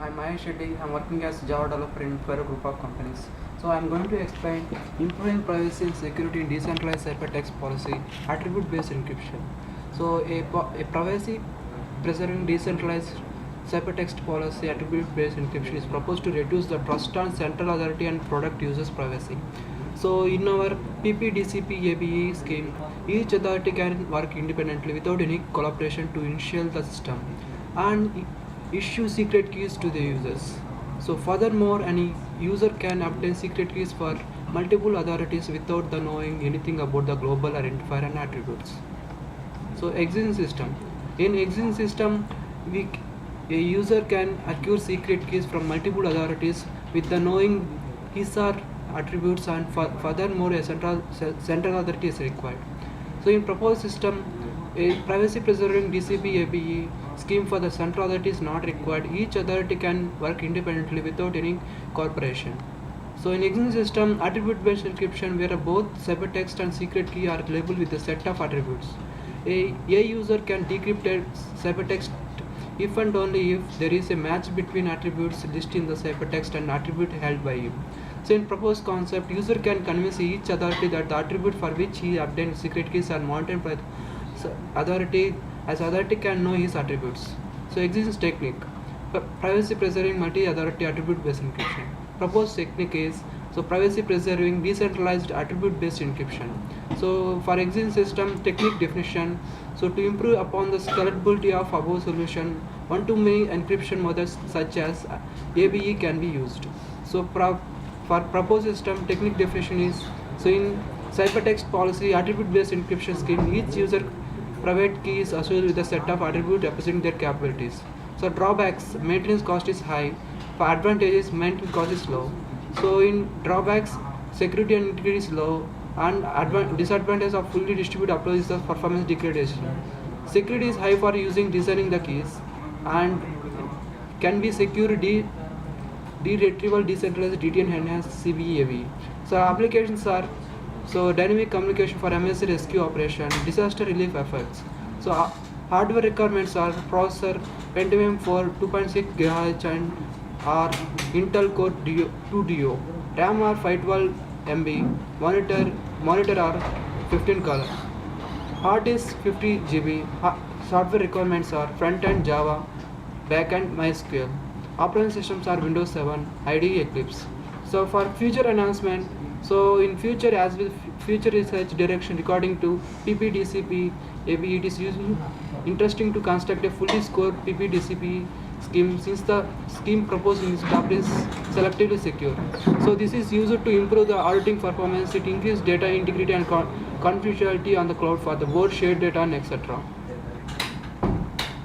I'm Mahesh Shetty. I'm working as Java developer for a group of companies. So I'm going to explain improving privacy and security in decentralized hypertext policy, attribute-based encryption. So a privacy preserving decentralized hypertext policy, attribute-based encryption is proposed to reduce the trust on central authority and product users' privacy. So in our PPDCP ABE scheme, each authority can work independently without any collaboration to initial the system and issue secret keys to the users. So furthermore, any user can obtain secret keys for multiple authorities without the knowing anything about the global identifier and attributes. So existing system. In existing system, a user can acquire secret keys from multiple authorities with the knowing his or attributes, and furthermore a central authority is required. So in proposed system, a privacy preserving DCP ABE scheme for the central authority is not required. Each authority can work independently without any corporation. So in existing system, attribute-based encryption where both ciphertext and secret key are labeled with a set of attributes. A user can decrypt a ciphertext if and only if there is a match between attributes listed in the ciphertext and attribute held by him. So in proposed concept, user can convince each authority that the attribute for which he obtained secret keys are monitored by the authority, as authority can know his attributes. So existing technique, privacy preserving multi-authority attribute-based encryption. Proposed technique is privacy preserving decentralized attribute-based encryption. So for existing system technique definition, so to improve upon the scalability of above solution, one-to-many encryption methods such as ABE can be used. So for proposed system technique definition is, so in ciphertext policy attribute-based encryption scheme, each user private key is associated with a set of attributes representing their capabilities. So drawbacks, maintenance cost is high. For advantages, maintenance cost is low. So in drawbacks, security and integrity is low, and disadvantage of fully distributed approach is the performance degradation. Security is high for using designing the keys, and can be secure retrieval decentralized DTN enhanced CVAV. So applications are dynamic communication for emergency rescue operation, disaster relief efforts. So hardware requirements are processor Pentium 4 2.6 GHz and or Intel Core 2 Duo, RAM are 512 MB, monitor are 15 color, hard disk 50 GB. Software requirements are front-end Java, back-end MySQL. Operating systems are Windows 7, IDE, Eclipse. So for future enhancement, so in future, as with future research direction according to PPDCP ABE, it is interesting to construct a fully scored PPDCP scheme, since the scheme proposed in this topic is selectively secure. So this is used to improve the auditing performance. It increases data integrity and confidentiality on the cloud for the board shared data and etc.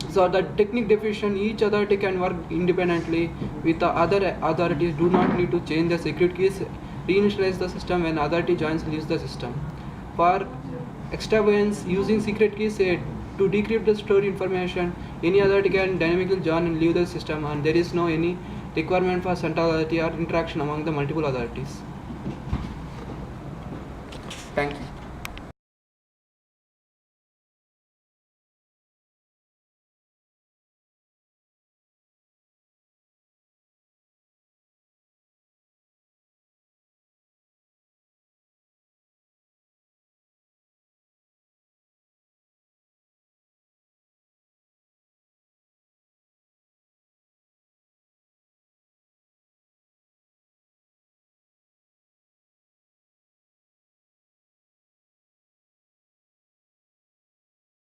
So the technique definition, each authority can work independently with the other authorities, do not need to change the secret keys, reinitialize the system when authority joins leaves the system. For extravagance, using secret keys to decrypt the stored information, any authority can dynamically join and leave the system, and there is no any requirement for central authority or interaction among the multiple authorities. Thank you.